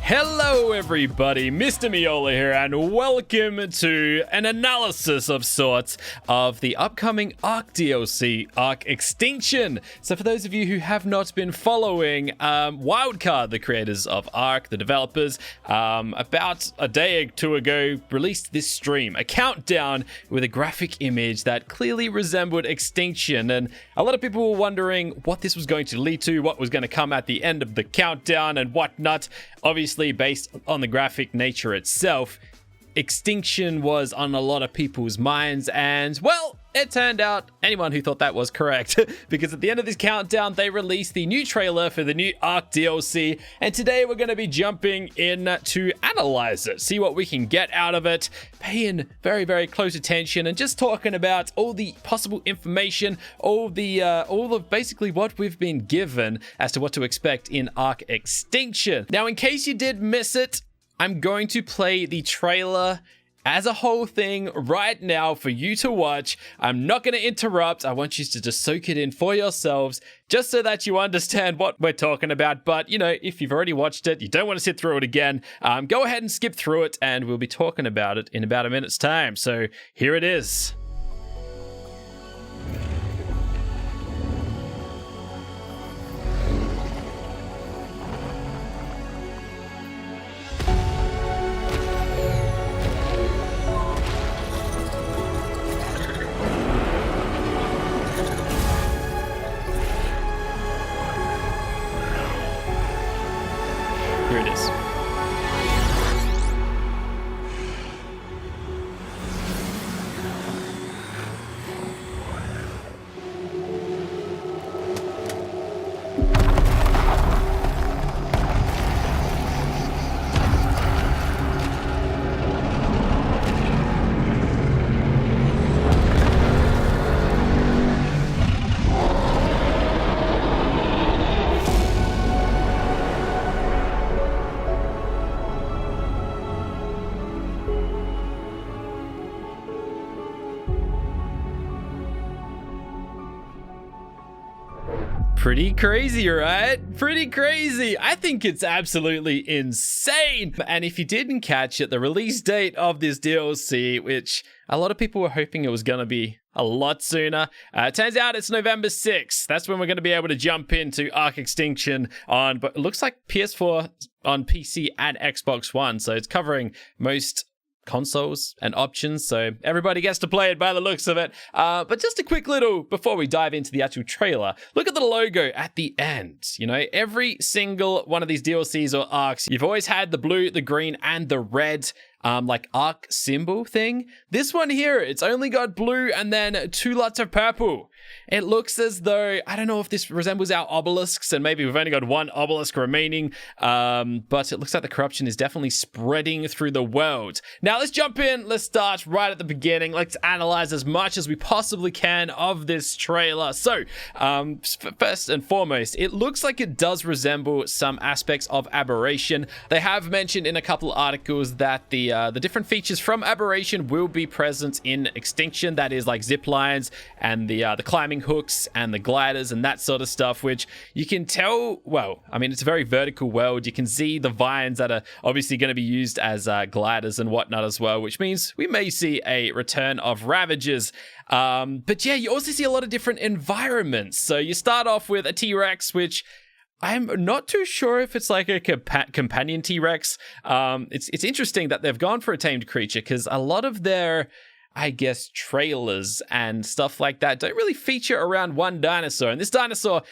Hello everybody, Mr. Miola here, and welcome to an analysis of sorts of the upcoming ARK DLC, ARK Extinction. So for those of you who have not been following, Wildcard, the creators of ARK, the developers, about a day or two ago, released this stream, a countdown with a graphic image that clearly resembled Extinction, and a lot of people were wondering what this was going to lead to, what was going to come at the end of the countdown and whatnot. Obviously, based on the graphic nature itself, Extinction was on a lot of people's minds, and, well, it turned out anyone who thought that was correct, because at the end of this countdown, they released the new trailer for the new ARK DLC, and today we're going to be jumping in to analyze it, see what we can get out of it, paying very, very close attention, and just talking about all the possible information, all of basically what we've been given as to what to expect in ARK Extinction. Now, in case you did miss it, I'm going to play the trailer as a whole thing right now for you to watch. I'm not going to interrupt. I want you to just soak it in for yourselves, just so that you understand what we're talking about. But, you know, if you've already watched it, you don't want to sit through it again, go ahead and skip through it, and we'll be talking about it in about a minute's time. So here it is. Here it is. Pretty crazy, right? Pretty crazy. I think it's absolutely insane. And if you didn't catch it, the release date of this DLC, which a lot of people were hoping it was going to be a lot sooner, turns out it's November 6th. That's when we're going to be able to jump into ARK Extinction on, but it looks like PS4, on PC, and Xbox One. So it's covering most consoles and options, so everybody gets to play it by the looks of it. But just a quick little, before we dive into the actual trailer, look at the logo at the end. You know, every single one of these DLCs or ARKs, you've always had the blue, the green, and the red like ARK symbol thing. This one here, it's only got blue and then two lots of purple. It looks as though, I don't know if this resembles our obelisks, and maybe we've only got one obelisk remaining, but it looks like the corruption is definitely spreading through the world. Now let's jump in, let's start right at the beginning. Let's analyze as much as we possibly can of this trailer. So, first and foremost, it looks like it does resemble some aspects of Aberration. They have mentioned in a couple of articles that the different features from Aberration will be present in Extinction. That is like zip lines and the climbing hooks and the gliders and that sort of stuff, which you can tell, well, I mean, it's a very vertical world. You can see the vines that are obviously going to be used as gliders and whatnot as well, which means we may see a return of Ravagers. But yeah, you also see a lot of different environments. So you start off with a T-Rex, which I'm not too sure if it's like a companion T-Rex. It's interesting that they've gone for a tamed creature, because a lot of their, I guess, trailers and stuff like that don't really feature around one dinosaur. And this dinosaur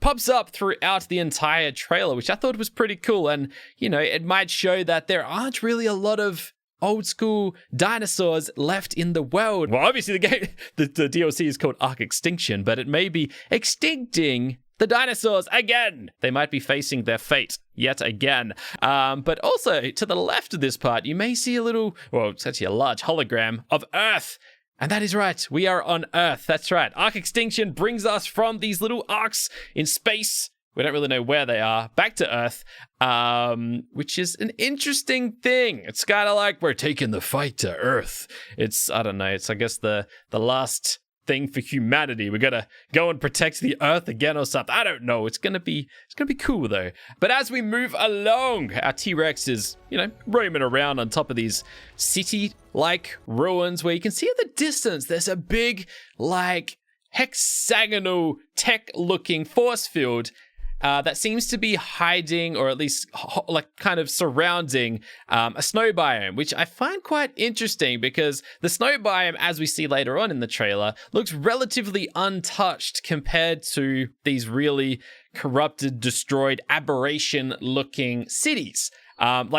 pops up throughout the entire trailer, which I thought was pretty cool. And, you know, it might show that there aren't really a lot of old school dinosaurs left in the world. Well, obviously the DLC is called ARK Extinction, but it may be extincting the dinosaurs again. They might be facing their fate yet again. But also, to the left of this part, you may see a little, well, it's actually a large hologram of Earth. And that is right, we are on Earth. That's right. ARK Extinction brings us from these little arcs in space, we don't really know where they are, back to Earth, which is an interesting thing. It's kind of like we're taking the fight to Earth. It's, I don't know, it's, I guess, the last thing for humanity. We gotta go and protect the Earth again or something. I don't know. It's gonna be cool though. But as we move along, our T-Rex is, roaming around on top of these city-like ruins where you can see in the distance there's a big, hexagonal tech-looking force field that seems to be hiding, or at least kind of surrounding a snow biome, which I find quite interesting because the snow biome, as we see later on in the trailer, looks relatively untouched compared to these really corrupted, destroyed, aberration-looking cities.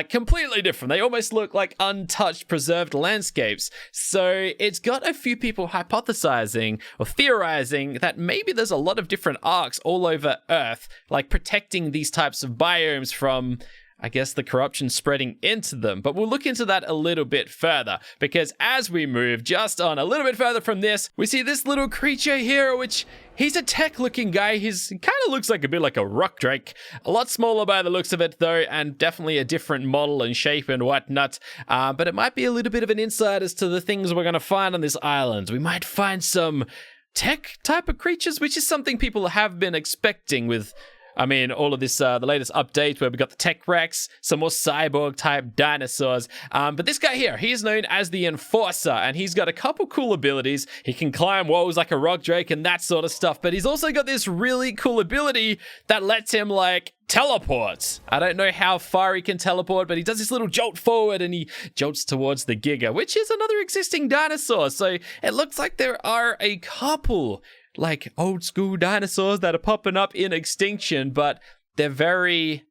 Completely different. They almost look like untouched, preserved landscapes. So it's got a few people hypothesizing or theorizing that maybe there's a lot of different arks all over Earth, protecting these types of biomes from, I guess, the corruption spreading into them. But we'll look into that a little bit further, because as we move just on a little bit further from this, we see this little creature here, which he's a tech-looking guy. He kind of looks like a bit like a rock drake. A lot smaller by the looks of it, though, and definitely a different model and shape and whatnot. But it might be a little bit of an insight as to the things we're going to find on this island. We might find some tech type of creatures, which is something people have been expecting with, all of this, the latest update where we got the Tech Rex, some more cyborg type dinosaurs. But this guy here, he is known as the Enforcer, and he's got a couple cool abilities. He can climb walls like a rock drake and that sort of stuff, but he's also got this really cool ability that lets him, teleport. I don't know how far he can teleport, but he does this little jolt forward and he jolts towards the Giga, which is another existing dinosaur. So it looks like there are a couple old school dinosaurs that are popping up in extinction, but they're very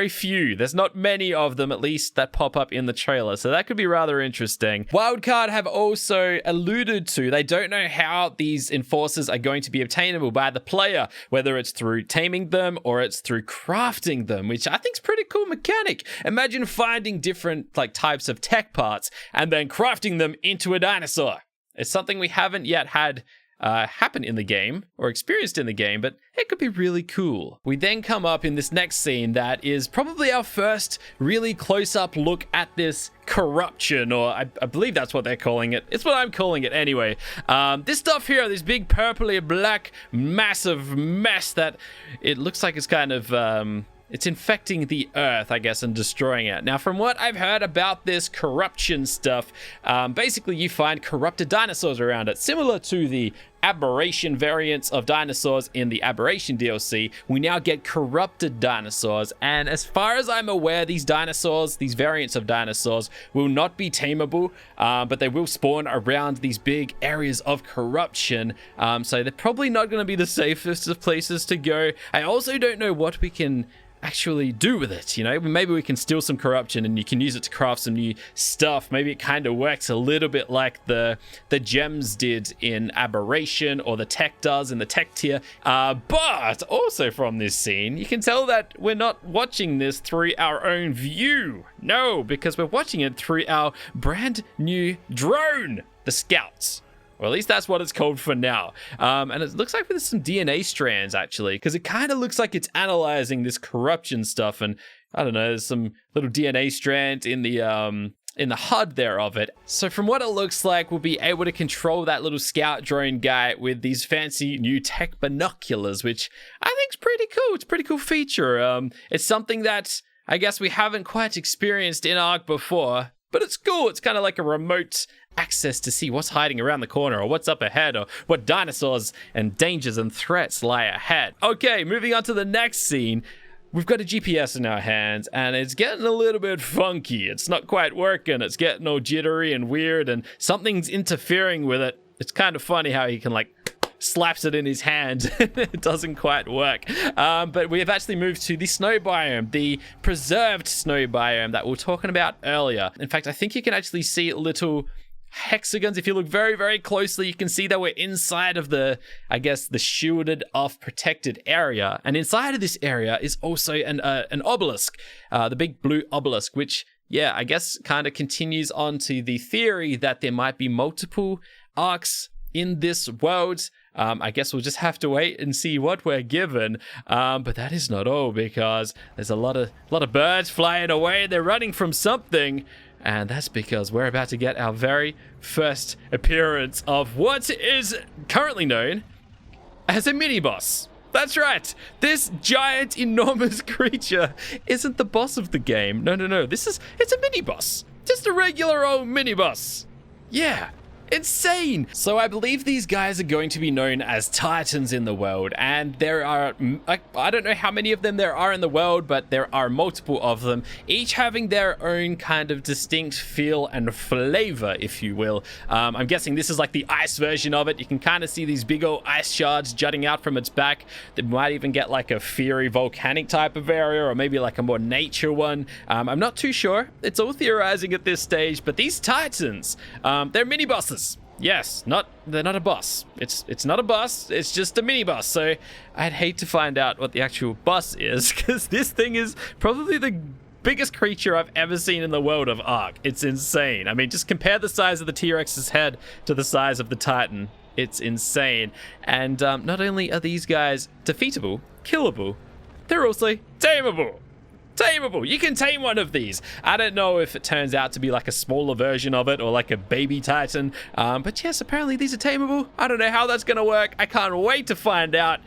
few. There's not many of them, at least, that pop up in the trailer, so that could be rather interesting. Wildcard have also alluded to they don't know how these enforcers are going to be obtainable by the player, whether it's through taming them or it's through crafting them, which I think is pretty cool mechanic. Imagine finding different types of tech parts and then crafting them into a dinosaur. It's something we haven't yet had happen in the game or experienced in the game, but it could be really cool. We then come up in this next scene that is probably our first really close-up look at this corruption, or I believe that's what they're calling it. It's what I'm calling it anyway. This stuff here, this big purpley black massive mess that it looks like it's kind of it's infecting the Earth, I guess, and destroying it. Now, from what I've heard about this corruption stuff, basically you find corrupted dinosaurs around it. Similar to the aberration variants of dinosaurs in the Aberration DLC, we now get corrupted dinosaurs. And as far as I'm aware, these dinosaurs, these variants of dinosaurs, will not be tameable, but they will spawn around these big areas of corruption. So they're probably not going to be the safest of places to go. I also don't know what we can actually do with it, maybe we can steal some corruption and you can use it to craft some new stuff. Maybe it kind of works a little bit like the gems did in Aberration, or the tech does in the tech tier. But also from this scene, you can tell that we're not watching this through our own view. No, because we're watching it through our brand new drone, the Scouts. Or at least that's what it's called for now. And it looks like there's some DNA strands, actually, because it kind of looks like it's analyzing this corruption stuff. And I don't know, there's some little DNA strand in the HUD there of it. So from what it looks like, we'll be able to control that little scout drone guy with these fancy new tech binoculars, which I think is pretty cool. It's a pretty cool feature. It's something that I guess we haven't quite experienced in Ark before, but it's cool. It's kind of like a remote access to see what's hiding around the corner, or what's up ahead, or what dinosaurs and dangers and threats lie ahead. Okay, moving on to the next scene. We've got a GPS in our hands, and it's getting a little bit funky. It's not quite working. It's getting all jittery and weird, and something's interfering with it. It's kind of funny how he can slaps it in his hand. It doesn't quite work. But we have actually moved to the snow biome, the preserved snow biome that we were talking about earlier. In fact, I think you can actually see little hexagons. If you look very, very closely, you can see that we're inside of the shielded off protected area. And inside of this area is also an obelisk, the big blue obelisk, which, I guess kind of continues on to the theory that there might be multiple arks in this world. I guess we'll just have to wait and see what we're given. But that is not all, because there's a lot of birds flying away. They're running from something. And that's because we're about to get our very first appearance of what is currently known as a mini-boss. That's right. This giant, enormous creature isn't the boss of the game. No. It's a mini-boss. Just a regular old mini-boss. Yeah. Insane! So I believe these guys are going to be known as Titans in the world, and there are, I don't know how many of them there are in the world, but there are multiple of them, each having their own kind of distinct feel and flavor, if you will. I'm guessing this is like the ice version of it. You can kind of see these big old ice shards jutting out from its back. They might even get like a fiery volcanic type of area, or maybe like a more nature one. I'm not too sure. It's all theorizing at this stage, but these Titans, they're mini bosses. Yes, they're not a boss. It's not a boss, it's just a mini boss. So I'd hate to find out what the actual boss is, because this thing is probably the biggest creature I've ever seen in the world of Ark. It's insane. I mean, just compare the size of the T-Rex's head to the size of the Titan. It's insane. And not only are these guys defeatable, killable, they're also tameable. Tameable. You can tame one of these. I don't know if it turns out to be like a smaller version of it or like a baby Titan. But yes, apparently these are tameable. I don't know how that's going to work. I can't wait to find out.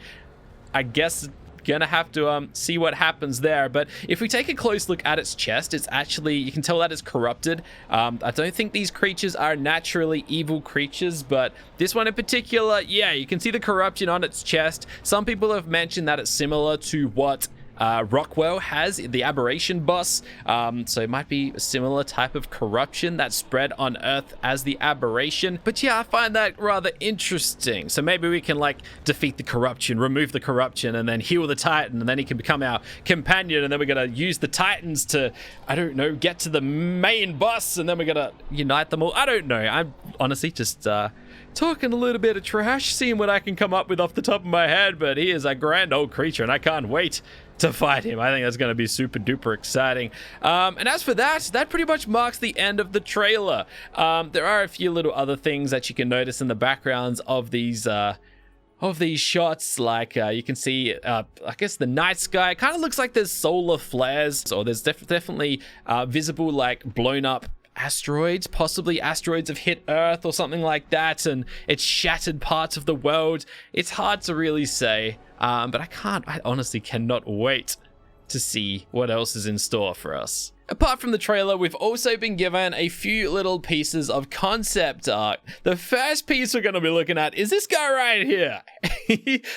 I guess gonna have to see what happens there. But if we take a close look at its chest, it's actually, you can tell that it's corrupted. I don't think these creatures are naturally evil creatures, but this one in particular, yeah, you can see the corruption on its chest. Some people have mentioned that it's similar to what Rockwell has, the aberration boss, so it might be a similar type of corruption that's spread on Earth as the aberration. But yeah, I find that rather interesting. So maybe we can like defeat the corruption, remove the corruption, and then heal the Titan, and then he can become our companion, and then we're gonna use the Titans to, I don't know, get to the main boss, and then we're gonna unite them all. I don't know. I'm honestly just talking a little bit of trash, seeing what I can come up with off the top of my head, but he is a grand old creature, and I can't wait to fight him. I think that's going to be super duper exciting. And as for that pretty much marks the end of the trailer. There are a few little other things that you can notice in the backgrounds of these shots, like you can see I guess the night sky kind of looks like there's solar flares, or there's definitely visible like blown up asteroids. Possibly asteroids have hit Earth or something like that, and it's shattered parts of the world. It's hard to really say, but I honestly cannot wait to see what else is in store for us. Apart from the trailer, we've also been given a few little pieces of concept art. The first piece we're going to be looking at is this guy right here.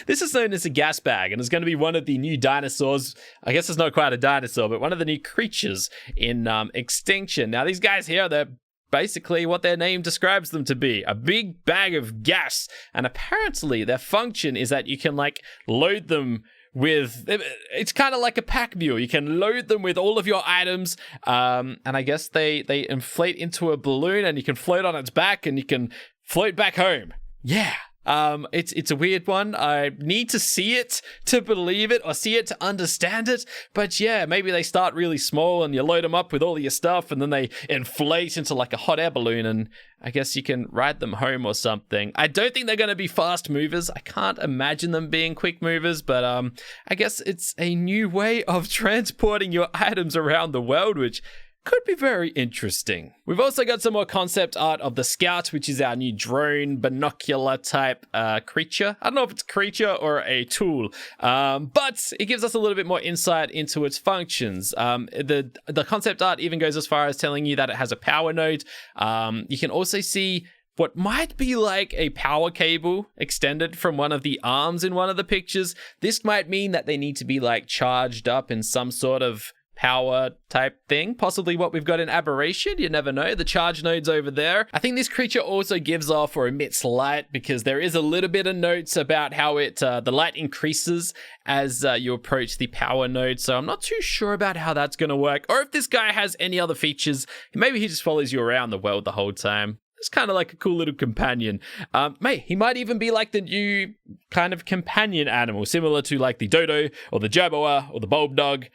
This is known as a gas bag, and it's going to be one of the new dinosaurs. I guess it's not quite a dinosaur, but one of the new creatures in Extinction. Now, these guys here, they're basically what their name describes them to be, a big bag of gas. And apparently their function is that you can like load them with, it's kind of like a pack mule. You can load them with all of your items, and I guess they inflate into a balloon, and you can float on its back, and you can float back home. Yeah. It's a weird one. I need to see it to believe it, or see it to understand it. But yeah, maybe they start really small and you load them up with all of your stuff, and then they inflate into like a hot air balloon, and I guess you can ride them home or something. I don't think they're going to be fast movers. I can't imagine them being quick movers, but I guess it's a new way of transporting your items around the world, which could be very interesting. We've also got some more concept art of the Scout, which is our new drone binocular type creature. I don't know if it's a creature or a tool, but it gives us a little bit more insight into its functions. The concept art even goes as far as telling you that it has a power node. You can also see what might be like a power cable extended from one of the arms in one of the pictures. This might mean that they need to be like charged up in some sort of power type thing, possibly what we've got in Aberration. You never know. The charge node's over there. I think this creature also gives off or emits light, because there is a little bit of notes about how it the light increases as you approach the power node. So I'm not too sure about how that's going to work, or if this guy has any other features. Maybe he just follows you around the world the whole time. It's kind of like a cool little companion. Mate, he might even be like the new kind of companion animal, similar to like the dodo or the jerboa or the bulldog.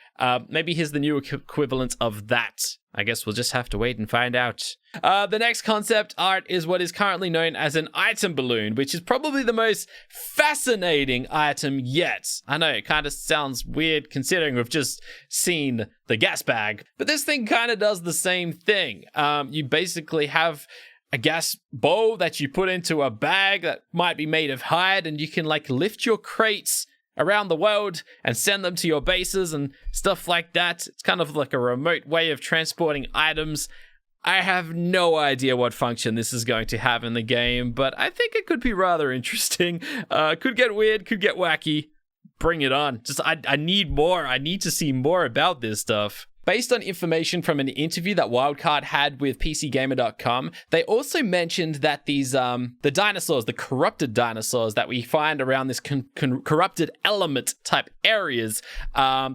Maybe he's the new equivalent of that. I guess we'll just have to wait and find out. The next concept art is what is currently known as an item balloon, which is probably the most fascinating item yet. I know, it kind of sounds weird considering we've just seen the gas bag, but this thing kind of does the same thing. You basically have a gas bowl that you put into a bag that might be made of hide, and you can like lift your crates around the world and send them to your bases and stuff like that. It's kind of like a remote way of transporting items. I have no idea what function this is going to have in the game, but I think it could be rather interesting. Could get weird, could get wacky. Bring it on. Just I need more. I need to see more about this stuff. Based on information from an interview that Wildcard had with PCGamer.com, they also mentioned that these, the dinosaurs, the corrupted dinosaurs that we find around this corrupted element type areas,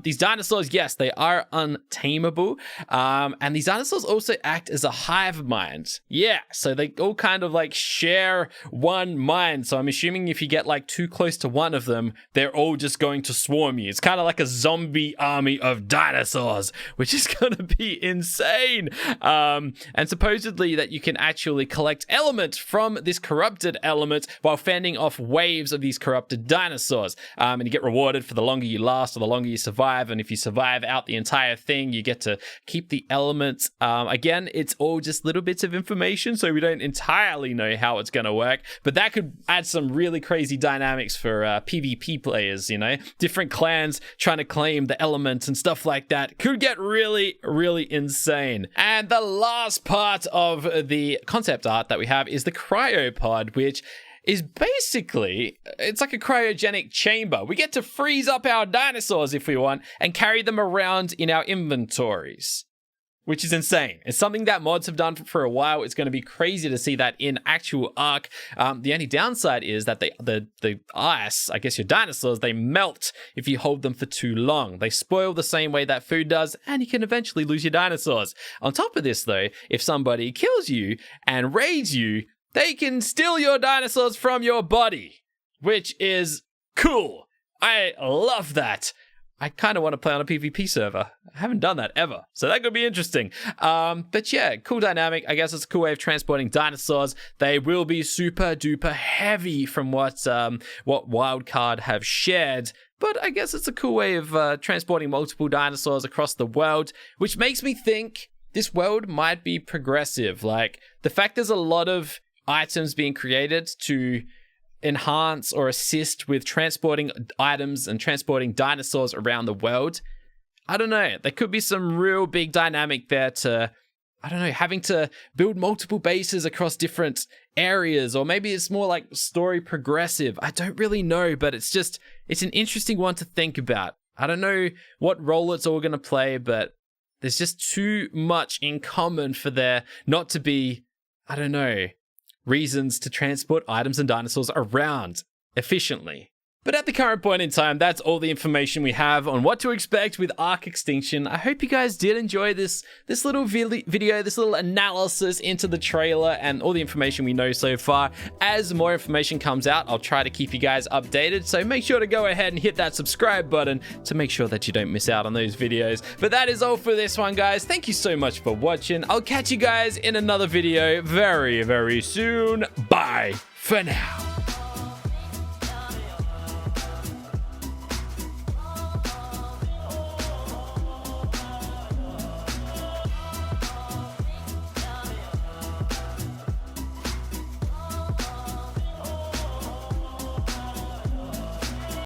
these dinosaurs, yes, they are untamable, and these dinosaurs also act as a hive mind. Yeah, so they all kind of like share one mind, so I'm assuming if you get like too close to one of them, they're all just going to swarm you. It's kind of like a zombie army of dinosaurs, which is going to be insane. And supposedly that you can actually collect elements from this corrupted element while fending off waves of these corrupted dinosaurs. And you get rewarded for the longer you last or the longer you survive. And if you survive out the entire thing, you get to keep the elements. Again, it's all just little bits of information, so we don't entirely know how it's going to work. But that could add some really crazy dynamics for PvP players, you know? Different clans trying to claim the elements and stuff like that. Could get really, really insane. And the last part of the concept art that we have is the cryopod, which is basically, it's like a cryogenic chamber. We get to freeze up our dinosaurs if we want and carry them around in our inventories, which is insane. It's something that mods have done for a while. It's going to be crazy to see that in actual Ark. The only downside is that the ice, I guess your dinosaurs, they melt if you hold them for too long. They spoil the same way that food does, and you can eventually lose your dinosaurs. On top of this, though, if somebody kills you and raids you, they can steal your dinosaurs from your body, which is cool. I love that. I kind of want to play on a PvP server. I haven't done that ever, so that could be interesting. But yeah, cool dynamic. I guess it's a cool way of transporting dinosaurs. They will be super duper heavy from what Wildcard have shared, but I guess it's a cool way of transporting multiple dinosaurs across the world, which makes me think this world might be progressive. Like, the fact there's a lot of items being created to enhance or assist with transporting items and transporting dinosaurs around the world. I don't know. There could be some real big dynamic there to, I don't know, having to build multiple bases across different areas, or maybe it's more like story progressive. I don't really know, but it's an interesting one to think about. I don't know what role it's all going to play, but there's just too much in common for there not to be, I don't know, reasons to transport items and dinosaurs around efficiently. But at the current point in time, that's all the information we have on what to expect with Ark Extinction. I hope you guys did enjoy this little video, this little analysis into the trailer and all the information we know so far. As more information comes out, I'll try to keep you guys updated, so make sure to go ahead and hit that subscribe button to make sure that you don't miss out on those videos. But that is all for this one, guys. Thank you so much for watching. I'll catch you guys in another video very, very soon. Bye for now.